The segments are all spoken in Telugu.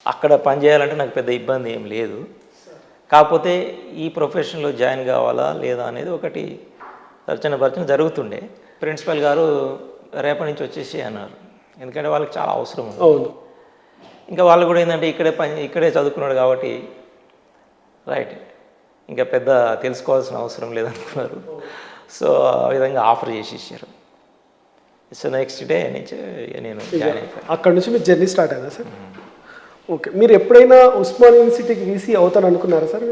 అక్కడ పని చేయాలంటే నాకు పెద్ద ఇబ్బంది ఏం లేదు. కాకపోతే ఈ ప్రొఫెషన్‌లో జాయిన్ కావాలా లేదా అనేది ఒకటి తర్చన జరుగుతుండే. ప్రిన్సిపల్ గారు రేపటి నుంచి వచ్చేసేయి అన్నారు. ఎందుకంటే వాళ్ళకి చాలా అవసరం ఉంది. అవును. ఇంకా వాళ్ళు కూడా ఏందంటే ఇక్కడే చదువుకున్నాడు కాబట్టి రైట్. ఇంకా పెద్ద తెలుసుకోవాల్సిన అవసరం లేదనుకున్నారు. సో ఆ విధంగా ఆఫర్ చేసేసారు. సో నెక్స్ట్ డే నుంచి నేను జాయిన్ అయిపోయాను. అక్కడ నుంచి మీ జర్నీ స్టార్ట్ అయిందా సార్? ఓకే. మీరు ఎప్పుడైనా ఉస్మాన్ యూనివర్సిటీకి వీసీ అవుతాను అనుకున్నారా సార్?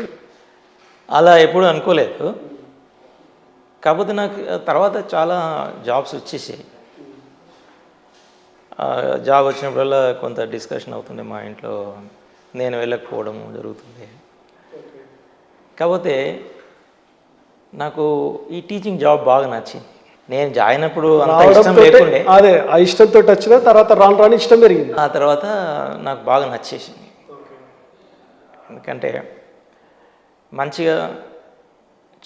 అలా ఎప్పుడూ అనుకోలేదు. కాకపోతే నాకు తర్వాత చాలా జాబ్స్ వచ్చేసాయి. జాబ్ వచ్చినప్పుడల్లా కొంత డిస్కషన్ అవుతుండే మా ఇంట్లో. నేను వెళ్ళకపోవడం జరుగుతుంది. కాకపోతే నాకు ఈ టీచింగ్ జాబ్ బాగా నచ్చింది. నేను జాయిన్ అప్పుడు అంత ఇష్టం లేకుండే. అదే ఆ ఇష్టంతో వచ్చిన తర్వాత రాను రాని ఇష్టం పెరిగింది. ఆ తర్వాత నాకు బాగా నచ్చేసింది. ఎందుకంటే మంచిగా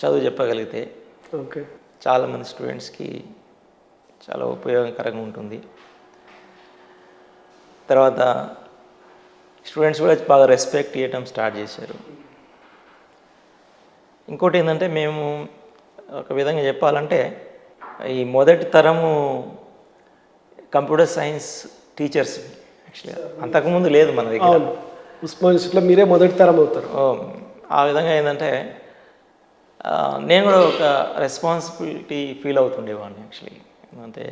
చదువు చెప్పగలిగితే ఓకే చాలామంది స్టూడెంట్స్కి చాలా ఉపయోగకరంగా ఉంటుంది. తర్వాత స్టూడెంట్స్ కూడా బాగా రెస్పెక్ట్ ఇవ్వటం స్టార్ట్ చేశారు. ఇంకోటి ఏంటంటే మేము ఒక విధంగా చెప్పాలంటే ఈ మొదటి తరము కంప్యూటర్ సైన్స్ టీచర్స్ యాక్చువల్గా అంతకుముందు లేదు మన దగ్గర. ఉస్మాన్ యూనివర్సిటీలో మీరే మొదటి తరం అవుతారు. ఆ విధంగా ఏంటంటే నేను కూడా ఒక రెస్పాన్సిబిలిటీ ఫీల్ అవుతుండేవాడిని యాక్చువల్లీ. అంటే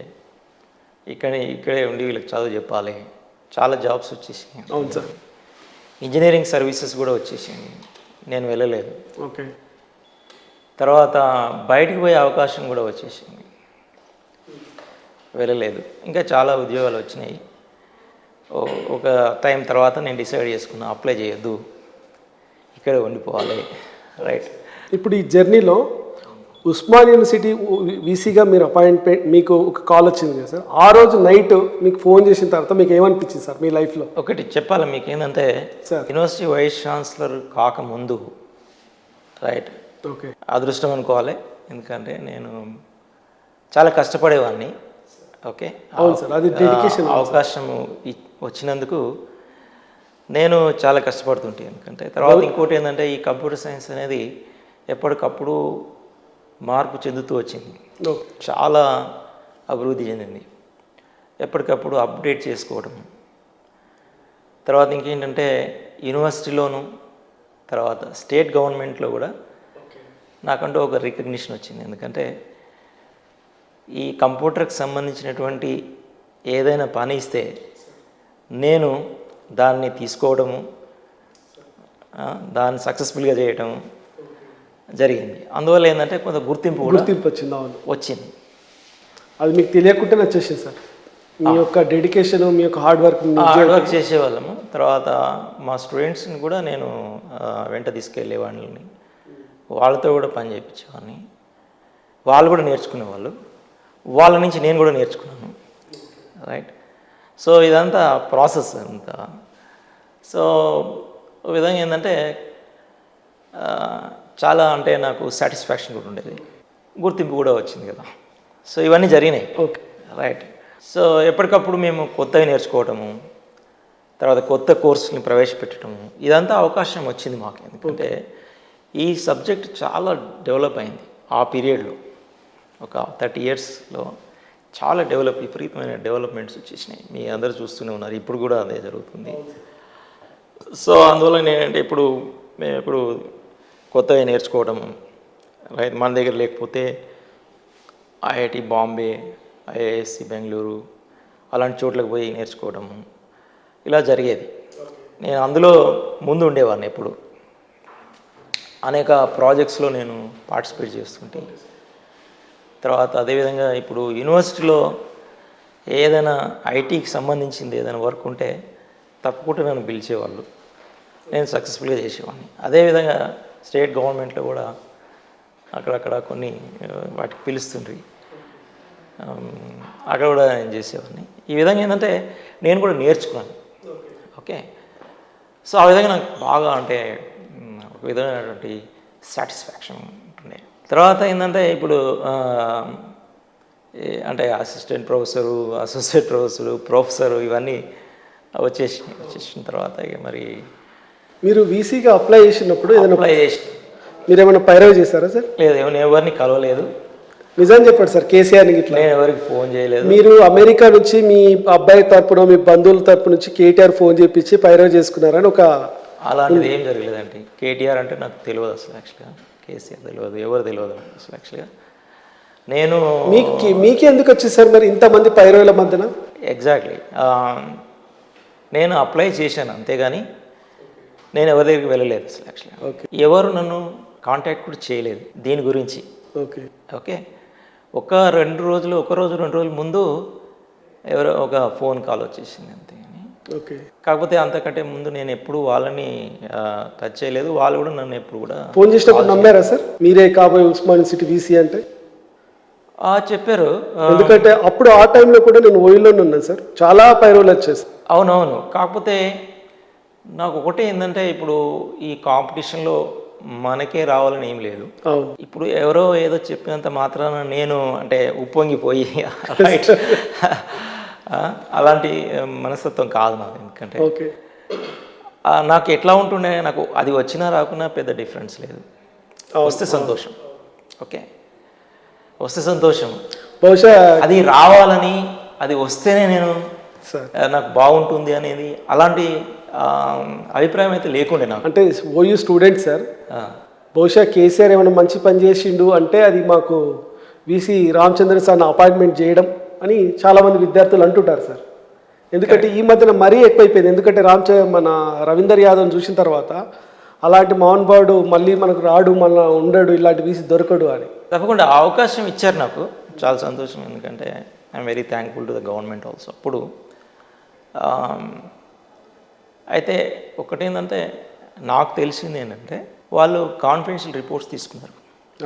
ఇక్కడే ఉండి వీళ్ళకి చదువు చెప్పాలి. చాలా జాబ్స్ వచ్చేసాయి. అవును సార్. ఇంజనీరింగ్ సర్వీసెస్ కూడా వచ్చేసాయి. నేను వెళ్ళలేదు. ఓకే. తర్వాత బయటికి పోయే అవకాశం కూడా వచ్చేసింది. వెళ్ళలేదు. ఇంకా చాలా ఉద్యోగాలు వచ్చినాయి. ఒక టైం తర్వాత నేను డిసైడ్ చేసుకున్నా అప్లై చేయొద్దు, ఇక్కడే ఉండిపోవాలి. రైట్. ఇప్పుడు ఈ జర్నీలో ఉస్మాన్ యూనివర్సిటీ వీసీగా మీరు అపాయింట్మెంట్ మీకు ఒక కాల్ వచ్చింది కదా సార్, ఆ రోజు నైట్ మీకు ఫోన్ చేసిన తర్వాత మీకు ఏమనిపించింది సార్ మీ లైఫ్లో? ఒకటి చెప్పాలి మీకు ఏంటంటే యూనివర్సిటీ వైస్ ఛాన్సలర్ కాకముందు రైట్ ఓకే అదృష్టం అనుకోవాలి. ఎందుకంటే నేను చాలా కష్టపడేవాడిని. ఓకే. అవును సార్, అది డెడికేషన్. అవకాశం వచ్చినందుకు నేను చాలా కష్టపడుతుంటే. ఎందుకంటే తర్వాత ఇంకోటి ఏంటంటే ఈ కంప్యూటర్ సైన్స్ అనేది ఎప్పటికప్పుడు మార్పు చెందుతూ వచ్చింది. చాలా అభివృద్ధి చెందింది. ఎప్పటికప్పుడు అప్డేట్ చేసుకోవడం. తర్వాత ఇంకేంటంటే యూనివర్సిటీలోను తర్వాత స్టేట్ గవర్నమెంట్లో కూడా నాకంటూ ఒక రికగ్నిషన్ వచ్చింది. ఎందుకంటే ఈ కంప్యూటర్కి సంబంధించినటువంటి ఏదైనా పని ఇస్తే నేను దాన్ని తీసుకోవడము, దాన్ని సక్సెస్ఫుల్గా చేయటం జరిగింది. అందువల్ల ఏంటంటే కొంత గుర్తింపు వచ్చింది. అవును వచ్చింది. అది మీకు తెలియకుండానే వచ్చేసింది సార్. మీ యొక్క డెడికేషన్, మీ యొక్క హార్డ్ వర్క్ చేసేవాళ్ళము. తర్వాత మా స్టూడెంట్స్ని కూడా నేను వెంట తీసుకెళ్ళే వాళ్ళని, వాళ్ళతో కూడా పని చేయించేవాడిని. వాళ్ళు కూడా నేర్చుకునేవాళ్ళు. వాళ్ళ నుంచి నేను కూడా నేర్చుకున్నాను. రైట్. సో ఇదంతా ప్రాసెస్ అంతా. సో ఒక విధంగా ఏంటంటే చాలా అంటే నాకు సాటిస్ఫాక్షన్ కూడా ఉండేది, గుర్తింపు కూడా వచ్చింది కదా. సో ఇవన్నీ జరిగినాయి. Okay right. సో ఎప్పటికప్పుడు మేము కొత్తవి నేర్చుకోవటము, తర్వాత కొత్త కోర్సుని ప్రవేశపెట్టడము, ఇదంతా అవకాశం వచ్చింది మాకు. ఎందుకంటే ఈ సబ్జెక్ట్ చాలా డెవలప్ అయింది ఆ పీరియడ్లో. ఒక 30 yearsలో చాలా విపరీతమైన డెవలప్మెంట్స్ వచ్చేసినాయి. మీ అందరూ చూస్తూనే ఉన్నారు. ఇప్పుడు కూడా అదే జరుగుతుంది. సో అందువల్ల నేనంటే మేము ఎప్పుడు కొత్తగా నేర్చుకోవడం రైట్. మన దగ్గర లేకపోతే ఐఐటి బాంబే, ఐఐఎస్సి బెంగళూరు అలాంటి చోట్లకు పోయి నేర్చుకోవడము ఇలా జరిగేది. నేను అందులో ముందు ఉండేవాడిని. ఎప్పుడు అనేక ప్రాజెక్ట్స్లో నేను పార్టిసిపేట్ చేస్తుంటే. తర్వాత అదేవిధంగా ఇప్పుడు యూనివర్సిటీలో ఏదైనా ఐటీకి సంబంధించింది ఏదైనా వర్క్ ఉంటే తప్పకుండా నన్ను పిలిచేవాళ్ళు, నేను సక్సెస్ఫుల్గా చేసేవాడిని. అదేవిధంగా స్టేట్ గవర్నమెంట్లో కూడా అక్కడక్కడ కొన్ని వాటికి పిలుస్తుండ్రి, అక్కడ కూడా నేను చేసేవాడిని. ఈ విధంగా ఏంటంటే నేను కూడా నేర్చుకున్నాను. ఓకే. సో ఆ విధంగా నాకు బాగా అంటే ఒక విధమైనటువంటి సాటిస్ఫాక్షన్ ఉంటుండే. తర్వాత ఏంటంటే ఇప్పుడు అంటే అసిస్టెంట్ ప్రొఫెసరు, అసోసియేట్ ప్రొఫెసరు, ఇవన్నీ వచ్చేసిన తర్వాత ఇక మరి మీరు వీసీగా అప్లై చేసినప్పుడు ఏదైనా అప్లై చేసి మీరు ఏమైనా పైరవ్ చేశారా సార్? లేదు, నేను ఎవరిని కలవలేదు, నిజం చెప్పండి సార్, కేసీఆర్ని ఇట్లా నేను ఎవరికి ఫోన్ చేయలేదు. మీరు అమెరికా నుంచి మీ అబ్బాయి తరపున మీ బంధువుల తరపు నుంచి కేటీఆర్ ఫోన్ చేపించి పైరవ్ చేసుకున్నారని ఒక అలాంటిది ఏం జరగలేదండి. కేటీఆర్ అంటే నాకు తెలియదు అసలు, యాక్చువల్గా కేసీఆర్ తెలియదు, ఎవరు తెలియదు అసలు. యాక్చువల్గా నేను మీకే ఎందుకు వచ్చింది సార్ మరి ఇంతమంది పైరవుల మధ్యన? ఎగ్జాక్ట్లీ నేను అప్లై చేశాను అంతేగాని నేను ఎవరి దగ్గరికి వెళ్ళలేదు అసలు. యాక్చువల్గా ఎవరు నన్ను కాంటాక్ట్ కూడా చేయలేదు దీని గురించి. ఓకే ఓకే, ఒక రోజు 2 రోజుల ముందు ఎవరో ఒక ఫోన్ కాల్ వచ్చేసింది అంతే. ఓకే, కాకపోతే అంతకంటే ముందు నేను ఎప్పుడు వాళ్ళని టచ్ చేయలేదు, వాళ్ళు కూడా నన్ను ఎప్పుడు కూడా ఫోన్ చేసినప్పుడు నమ్మారా సార్ మీరే కాబోయే ఉస్మానియా యూనివర్సిటీ వీసీ అంటే? చెప్పారు. ఎందుకంటే అప్పుడు ఆ టైంలో కూడా నేను ఓయిలోనే ఉన్నాను సార్, చాలా పైరవులు వచ్చేసాయి. అవునవును, కాకపోతే నాకు ఒకటే ఏంటంటే ఇప్పుడు ఈ కాంపిటీషన్లో మనకే రావాలని ఏం లేదు. అవును, ఇప్పుడు ఎవరో ఏదో చెప్పినంత మాత్రాన నేను అంటే ఉప్పొంగిపోయి రైట్ అలాంటి మనస్తత్వం కాదు నాకు. ఎందుకంటే ఓకే, నాకు ఎట్లా ఉంటుండే, నాకు అది వచ్చినా రాకున్నా పెద్ద డిఫరెన్స్ లేదు. వస్తే సంతోషం, ఓకే, వస్తే సంతోషం. బహుశా అది రావాలని, అది వస్తేనే నేను సార్ నాకు బాగుంటుంది అనేది అలాంటి అభిప్రాయం అయితే లేకుండే నాకు. అంటే ఓయూ స్టూడెంట్ సార్, బహుశా కేసీఆర్ ఏమైనా మంచి పని చేసిండు అంటే అది మాకు వీసీ రామచంద్ర సార్ని అపాయింట్మెంట్ చేయడం అని చాలామంది విద్యార్థులు అంటుంటారు సార్. ఎందుకంటే ఈ మధ్యన మరీ ఎక్కువైపోయింది. ఎందుకంటే మన రవీందర్ యాదవ్ని చూసిన తర్వాత అలాంటి మోహన్బావుడు మళ్ళీ మనకు రాడు, మళ్ళీ ఉండడు, ఇలాంటి వీసీ దొరకడు అని. తప్పకుండా అవకాశం ఇచ్చారు నాకు, చాలా సంతోషం. ఎందుకంటే I'm very thankful to the government also. అప్పుడు అయితే ఒకటేంటంటే నాకు తెలిసింది ఏంటంటే వాళ్ళు కాన్ఫిడెన్షియల్ రిపోర్ట్స్ తీసుకున్నారు.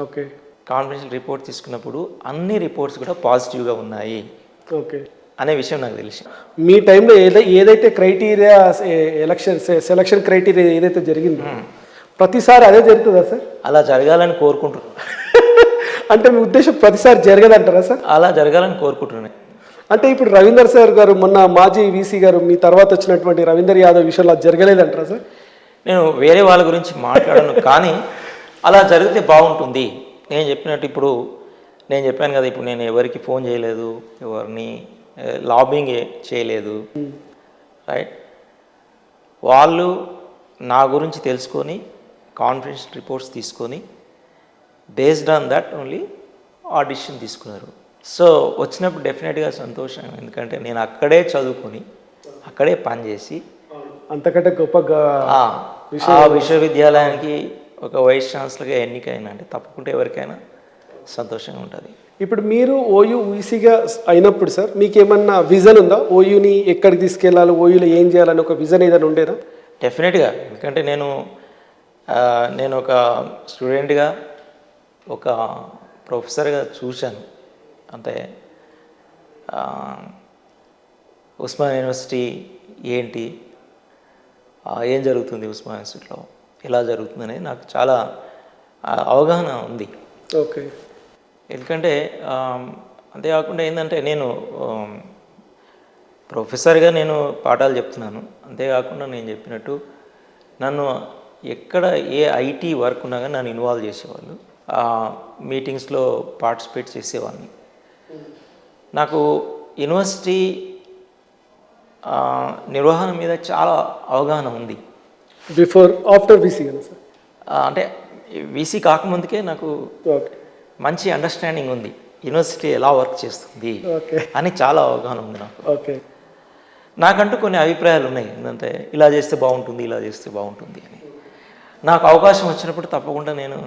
ఓకే, కాన్ఫిడెన్షియల్ రిపోర్ట్ తీసుకున్నప్పుడు అన్ని రిపోర్ట్స్ కూడా పాజిటివ్గా ఉన్నాయి ఓకే అనే విషయం నాకు తెలిసి. మీ టైంలో ఏదైతే క్రైటీరియా సెలక్షన్ క్రైటీరియా ఏదైతే జరిగిందో ప్రతిసారి అదే జరుగుతుందా సార్? అలా జరగాలని కోరుకుంటున్నాను. అంటే మీ ఉద్దేశం ప్రతిసారి జరగదంటారా సార్? అలా జరగాలని కోరుకుంటున్నాను. అంటే ఇప్పుడు రవీందర్ సార్ గారు, మొన్న మాజీ వీసీ గారు, మీ తర్వాత వచ్చినటువంటి రవీందర్ యాదవ్ విషయంలో అది జరగలేదంటారా సార్? నేను వేరే వాళ్ళ గురించి మాట్లాడను, కానీ అలా జరిగితే బాగుంటుంది. నేను చెప్పినట్టు ఇప్పుడు నేను చెప్పాను కదా, ఇప్పుడు నేను ఎవరికి ఫోన్ చేయలేదు, ఎవరిని లాబింగ్ చేయలేదు, రైట్. వాళ్ళు నా గురించి తెలుసుకొని కాన్ఫిడెన్షియల్ రిపోర్ట్స్ తీసుకొని based on that only audition తీసుకున్నారు. సో వచ్చినప్పుడు డెఫినెట్గా సంతోషం. ఎందుకంటే నేను అక్కడే చదువుకొని అక్కడే పనిచేసి అంతకంటే గొప్ప ఆ విశ్వవిద్యాలయానికి ఒక వైస్ ఛాన్సలర్గా ఎన్నికైనా అంటే తప్పకుండా ఎవరికైనా సంతోషంగా ఉంటుంది. ఇప్పుడు మీరు ఓయూ వీసీగా అయినప్పుడు సార్ మీకు ఏమన్నా విజన్ ఉందా? ఓయూని ఎక్కడికి తీసుకెళ్ళాలి, ఓయూలో ఏం చేయాలని ఒక విజన్ ఏదైనా ఉండేదా? డెఫినెట్గా. ఎందుకంటే నేను ఒక స్టూడెంట్గా, ఒక ప్రొఫెసర్గా చూశాను. అంటే ఉస్మానియా యూనివర్సిటీ ఏంటి, ఏం జరుగుతుంది ఉస్మానియా యూనివర్సిటీలో, ఎలా జరుగుతుంది అనేది నాకు చాలా అవగాహన ఉంది. ఓకే, ఎందుకంటే అంతేకాకుండా ఏంటంటే నేను ప్రొఫెసర్గా నేను పాఠాలు చెప్తున్నాను. అంతేకాకుండా నేను చెప్పినట్టు నన్ను ఎక్కడ ఏ ఐటీ వర్క్ ఉన్నా కానీ నన్ను ఇన్వాల్వ్ చేసేవాళ్ళు, మీటింగ్స్లో పార్టిసిపేట్ చేసేవాడిని. నాకు యూనివర్సిటీ నిర్వహణ మీద చాలా అవగాహన ఉంది. ఆఫ్టర్ వీసీ సార్, అంటే వీసీ కాకముందుకే నాకు మంచి అండర్స్టాండింగ్ ఉంది, యూనివర్సిటీ ఎలా వర్క్ చేస్తుంది అని చాలా అవగాహన ఉంది నాకు. ఓకే, నాకంటూ కొన్ని అభిప్రాయాలు ఉన్నాయి. ఏంటంటే ఇలా చేస్తే బాగుంటుంది, ఇలా చేస్తే బాగుంటుంది అని. నాకు అవకాశం వచ్చినప్పుడు తప్పకుండా నేను